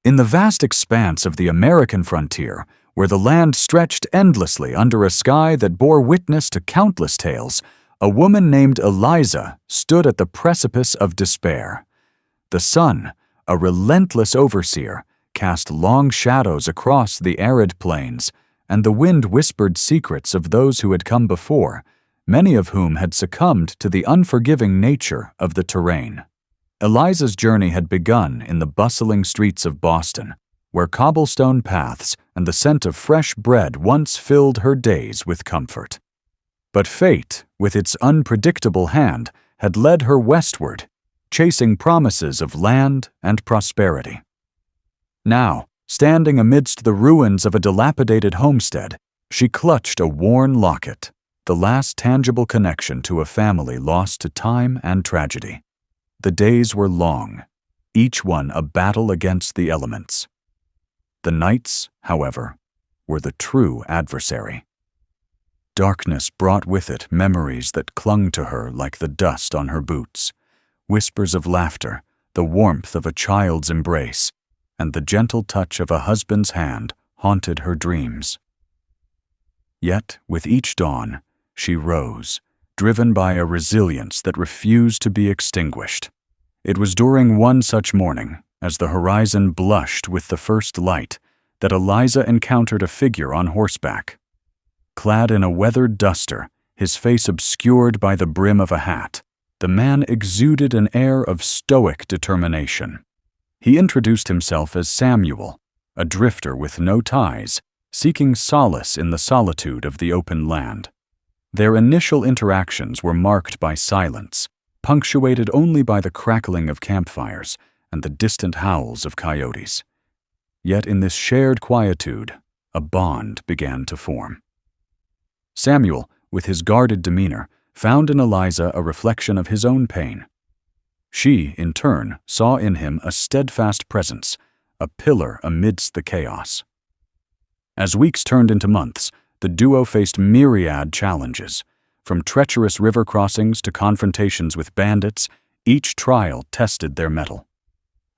In the vast expanse of the American frontier, where the land stretched endlessly under a sky that bore witness to countless tales, a woman named Eliza stood at the precipice of despair. The sun, a relentless overseer, cast long shadows across the arid plains, and the wind whispered secrets of those who had come before, many of whom had succumbed to the unforgiving nature of the terrain. Eliza's journey had begun in the bustling streets of Boston, where cobblestone paths and the scent of fresh bread once filled her days with comfort. But fate, with its unpredictable hand, had led her westward, chasing promises of land and prosperity. Now, standing amidst the ruins of a dilapidated homestead, she clutched a worn locket, the last tangible connection to a family lost to time and tragedy. The days were long, each one a battle against the elements. The nights, however, were the true adversary. Darkness brought with it memories that clung to her like the dust on her boots, whispers of laughter, the warmth of a child's embrace, and the gentle touch of a husband's hand haunted her dreams. Yet, with each dawn, she rose, driven by a resilience that refused to be extinguished. It was during one such morning, as the horizon blushed with the first light, that Eliza encountered a figure on horseback. Clad in a weathered duster, his face obscured by the brim of a hat, the man exuded an air of stoic determination. He introduced himself as Samuel, a drifter with no ties, seeking solace in the solitude of the open land. Their initial interactions were marked by silence, punctuated only by the crackling of campfires and the distant howls of coyotes. Yet in this shared quietude, a bond began to form. Samuel, with his guarded demeanor, found in Eliza a reflection of his own pain. She, in turn, saw in him a steadfast presence, a pillar amidst the chaos. As weeks turned into months, the duo faced myriad challenges. From treacherous river crossings to confrontations with bandits, each trial tested their mettle.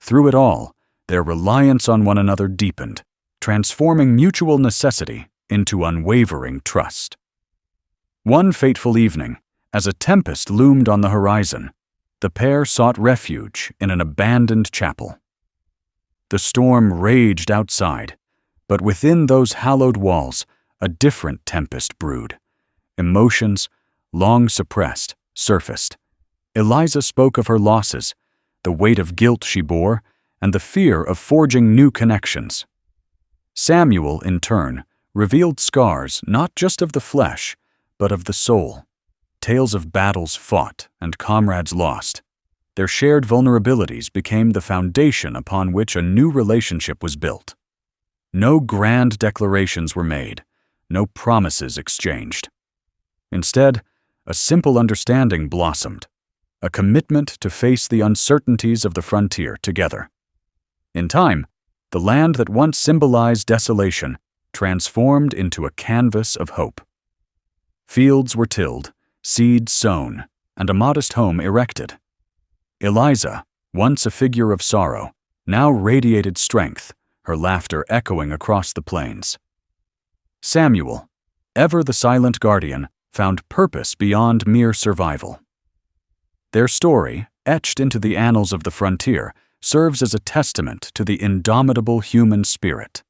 Through it all, their reliance on one another deepened, transforming mutual necessity into unwavering trust. One fateful evening, as a tempest loomed on the horizon, the pair sought refuge in an abandoned chapel. The storm raged outside, but within those hallowed walls, a different tempest brewed. Emotions, long suppressed, surfaced. Eliza spoke of her losses, the weight of guilt she bore, and the fear of forging new connections. Samuel, in turn, revealed scars not just of the flesh, but of the soul. Tales of battles fought and comrades lost. Their shared vulnerabilities became the foundation upon which a new relationship was built. No grand declarations were made, no promises exchanged. Instead, a simple understanding blossomed, a commitment to face the uncertainties of the frontier together. In time, the land that once symbolized desolation transformed into a canvas of hope. Fields were tilled, seeds sown, and a modest home erected. Eliza, once a figure of sorrow, now radiated strength, her laughter echoing across the plains. Samuel, ever the silent guardian, found purpose beyond mere survival. Their story, etched into the annals of the frontier, serves as a testament to the indomitable human spirit.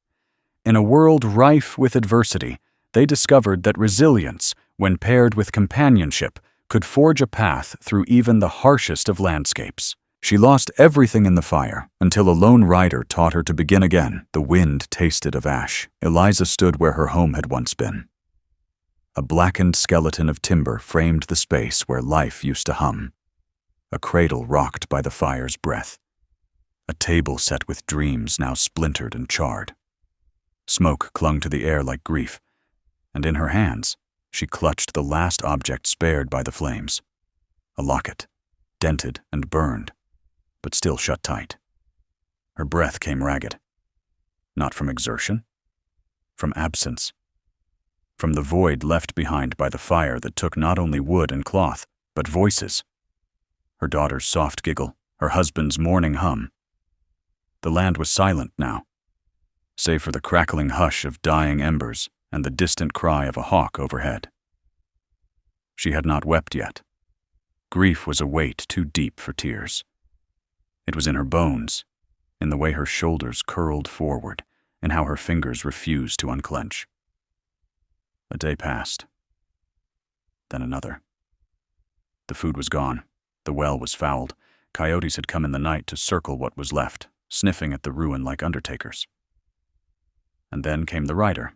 In a world rife with adversity, they discovered that resilience, when paired with companionship, could forge a path through even the harshest of landscapes. She lost everything in the fire until a lone rider taught her to begin again. The wind tasted of ash. Eliza stood where her home had once been. A blackened skeleton of timber framed the space where life used to hum. A cradle rocked by the fire's breath. A table set with dreams now splintered and charred. Smoke clung to the air like grief, and in her hands, she clutched the last object spared by the flames. A locket, dented and burned, but still shut tight. Her breath came ragged. Not from exertion, from absence. From the void left behind by the fire that took not only wood and cloth, but voices. Her daughter's soft giggle, her husband's morning hum. The land was silent now, save for the crackling hush of dying embers and the distant cry of a hawk overhead. She had not wept yet. Grief was a weight too deep for tears. It was in her bones, in the way her shoulders curled forward, and how her fingers refused to unclench. A day passed. Then another. The food was gone. The well was fouled. Coyotes had come in the night to circle what was left, sniffing at the ruin like undertakers. And then came the rider.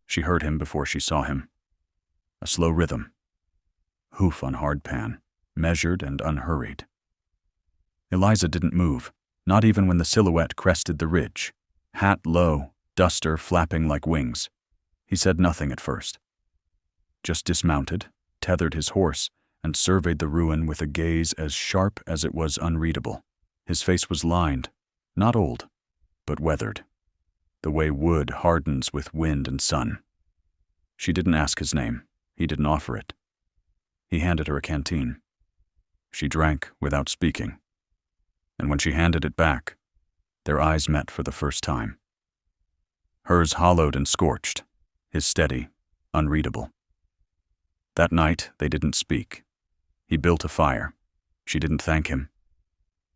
She heard him before she saw him. A slow rhythm. Hoof on hard pan, measured and unhurried. Eliza didn't move, not even when the silhouette crested the ridge, hat low, duster flapping like wings. He said nothing at first. Just dismounted, tethered his horse, and surveyed the ruin with a gaze as sharp as it was unreadable. His face was lined, not old, but weathered, the way wood hardens with wind and sun. She didn't ask his name. He didn't offer it. He handed her a canteen. She drank without speaking. And when she handed it back, their eyes met for the first time. Hers hollowed and scorched, his steady, unreadable. That night, they didn't speak. He built a fire. She didn't thank him.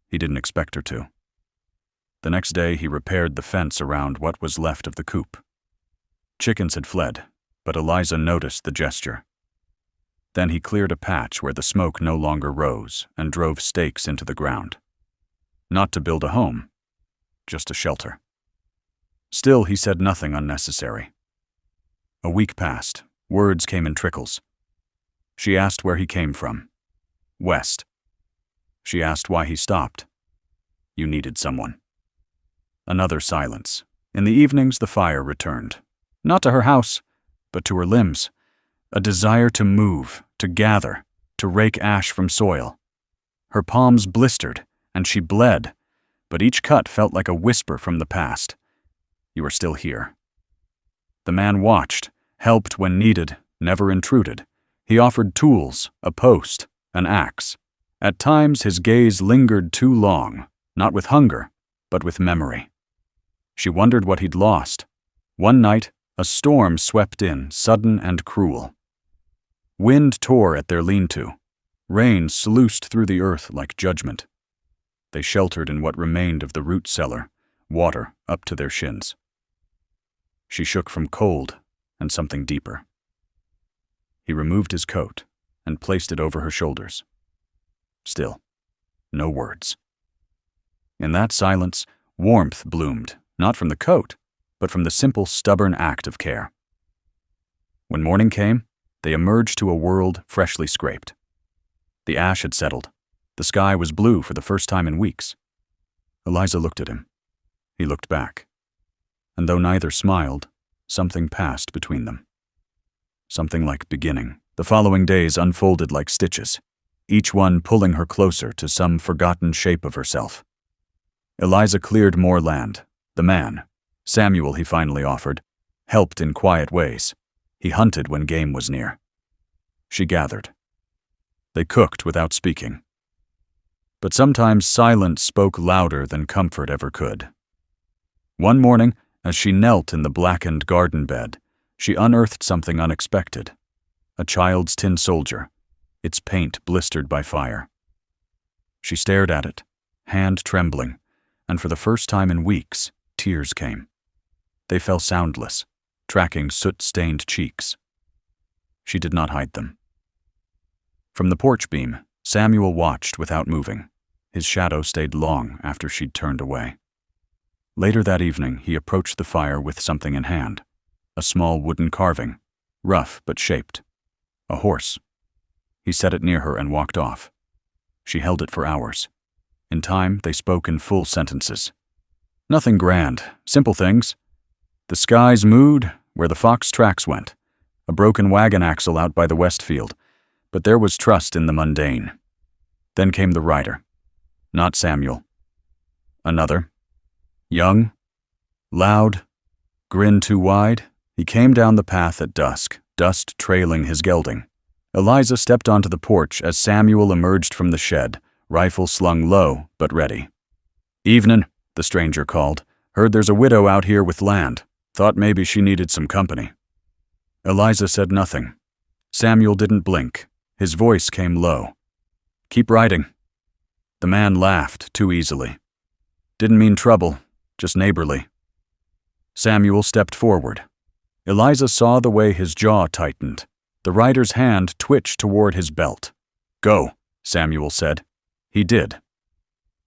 He didn't expect her to. The next day, he repaired the fence around what was left of the coop. Chickens had fled, but Eliza noticed the gesture. Then he cleared a patch where the smoke no longer rose and drove stakes into the ground. Not to build a home, just a shelter. Still, he said nothing unnecessary. A week passed. Words came in trickles. She asked where he came from. West. She asked why he stopped. You needed someone. Another silence. In the evenings, the fire returned. Not to her house, but to her limbs. A desire to move, to gather, to rake ash from soil. Her palms blistered, and she bled, but each cut felt like a whisper from the past. You are still here. The man watched, helped when needed, never intruded. He offered tools, a post, an axe. At times his gaze lingered too long, not with hunger, but with memory. She wondered what he'd lost. One night, a storm swept in, sudden and cruel. Wind tore at their lean-to. Rain sluiced through the earth like judgment. They sheltered in what remained of the root cellar, water up to their shins. She shook from cold and something deeper. He removed his coat and placed it over her shoulders. Still, no words. In that silence, warmth bloomed, not from the coat, but from the simple, stubborn act of care. When morning came, they emerged to a world freshly scraped. The ash had settled. The sky was blue for the first time in weeks. Eliza looked at him. He looked back. And though neither smiled, something passed between them. Something like beginning. The following days unfolded like stitches, each one pulling her closer to some forgotten shape of herself. Eliza cleared more land. The man, Samuel he finally offered, helped in quiet ways. He hunted when game was near. She gathered. They cooked without speaking. But sometimes silence spoke louder than comfort ever could. One morning, as she knelt in the blackened garden bed, she unearthed something unexpected. A child's tin soldier, its paint blistered by fire. She stared at it, hand trembling, and for the first time in weeks, tears came. They fell soundless, tracking soot-stained cheeks. She did not hide them. From the porch beam, Samuel watched without moving. His shadow stayed long after she'd turned away. Later that evening, he approached the fire with something in hand. A small wooden carving, rough but shaped. A horse. He set it near her and walked off. She held it for hours. In time, they spoke in full sentences. Nothing grand, simple things. The sky's mood, where the fox tracks went. A broken wagon axle out by the west field. But there was trust in the mundane. Then came the rider. Not Samuel. Another. Young. Loud. Grin too wide. He came down the path at dusk, dust trailing his gelding. Eliza stepped onto the porch as Samuel emerged from the shed, rifle slung low but ready. "Evenin'," the stranger called. "Heard there's a widow out here with land. Thought maybe she needed some company." Eliza said nothing. Samuel didn't blink. His voice came low. "Keep riding." The man laughed too easily. "Didn't mean trouble, just neighborly." Samuel stepped forward. Eliza saw the way his jaw tightened. The rider's hand twitched toward his belt. "Go," Samuel said. He did.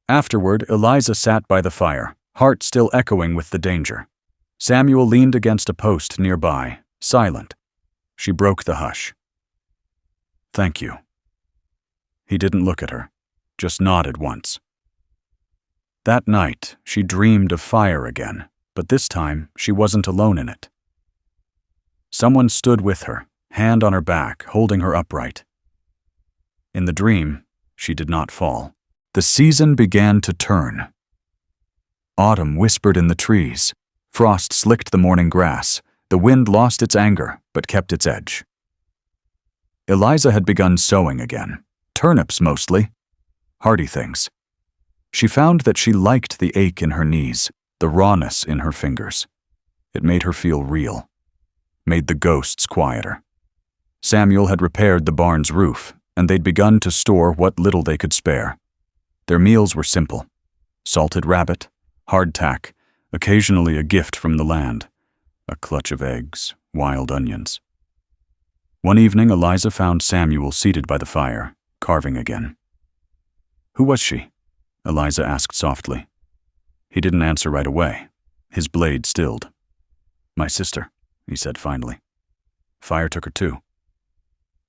Afterward, Eliza sat by the fire, heart still echoing with the danger. Samuel leaned against a post nearby, silent. She broke the hush. "Thank you." He didn't look at her, just nodded once. That night, she dreamed of fire again, but this time she wasn't alone in it. Someone stood with her, hand on her back, holding her upright. In the dream, she did not fall. The season began to turn. Autumn whispered in the trees. Frost slicked the morning grass. The wind lost its anger, but kept its edge. Eliza had begun sowing again. Turnips mostly. Hardy things. She found that she liked the ache in her knees, the rawness in her fingers. It made her feel real. Made the ghosts quieter. Samuel had repaired the barn's roof, and they'd begun to store what little they could spare. Their meals were simple. Salted rabbit, hardtack, occasionally a gift from the land, a clutch of eggs, wild onions. One evening, Eliza found Samuel seated by the fire, carving again. "Who was she?" Eliza asked softly. He didn't answer right away. His blade stilled. "My sister," he said finally. "Fire took her too."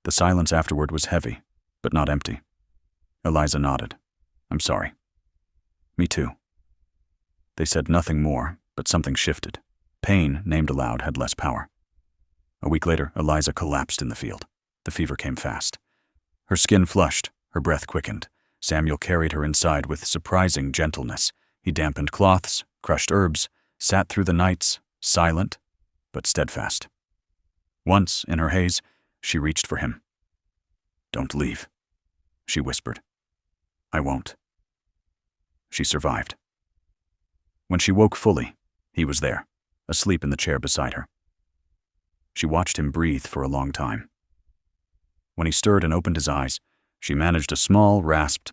The silence afterward was heavy, but not empty. Eliza nodded. "I'm sorry." "Me too." They said nothing more, but something shifted. Pain, named aloud, had less power. A week later, Eliza collapsed in the field. The fever came fast. Her skin flushed, her breath quickened. Samuel carried her inside with surprising gentleness. He dampened cloths, crushed herbs, sat through the nights, silent, but steadfast. Once, in her haze, she reached for him. "Don't leave," she whispered. "I won't." She survived. When she woke fully, he was there, asleep in the chair beside her. She watched him breathe for a long time. When he stirred and opened his eyes, she managed a small, rasped,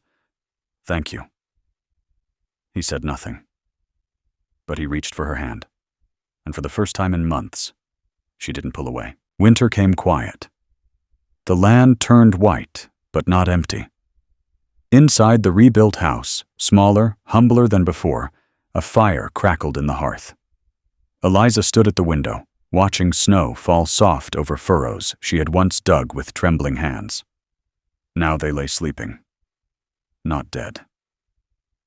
"Thank you." He said nothing. But he reached for her hand, and for the first time in months, she didn't pull away. Winter came quiet. The land turned white, but not empty. Inside the rebuilt house, smaller, humbler than before, a fire crackled in the hearth. Eliza stood at the window, watching snow fall soft over furrows she had once dug with trembling hands. Now they lay sleeping, not dead.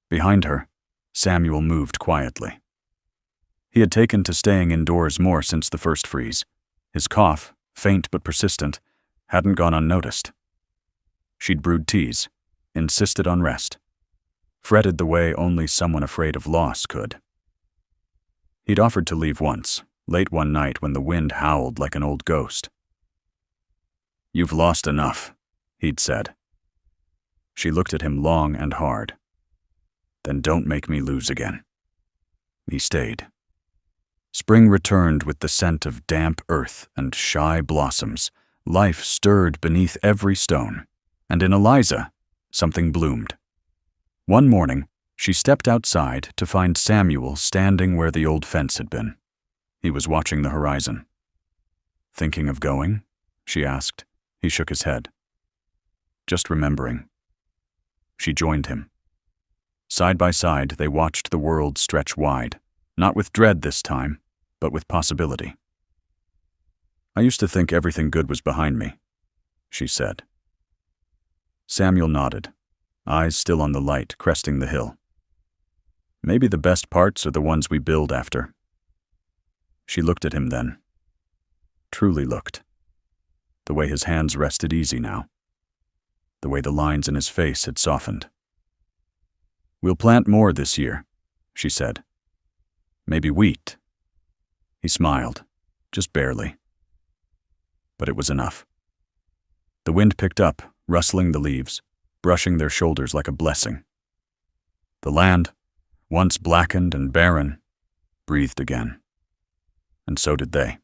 Behind her, Samuel moved quietly. He had taken to staying indoors more since the first freeze. His cough, faint but persistent, hadn't gone unnoticed. She'd brewed teas, insisted on rest, fretted the way only someone afraid of loss could. He'd offered to leave once, late one night when the wind howled like an old ghost. "You've lost enough," he'd said. She looked at him long and hard. "Then don't make me lose again." He stayed. Spring returned with the scent of damp earth and shy blossoms. Life stirred beneath every stone, and in Eliza, something bloomed. One morning, she stepped outside to find Samuel standing where the old fence had been. He was watching the horizon. "Thinking of going?" she asked. He shook his head. "Just remembering." She joined him. Side by side, they watched the world stretch wide, not with dread this time, but with possibility. "I used to think everything good was behind me," she said. Samuel nodded, eyes still on the light cresting the hill. "Maybe the best parts are the ones we build after." She looked at him then. Truly looked. The way his hands rested easy now. The way the lines in his face had softened. "We'll plant more this year," she said. "Maybe wheat." He smiled, just barely. But it was enough. The wind picked up, rustling the leaves, brushing their shoulders like a blessing. The land, once blackened and barren, breathed again. And so did they.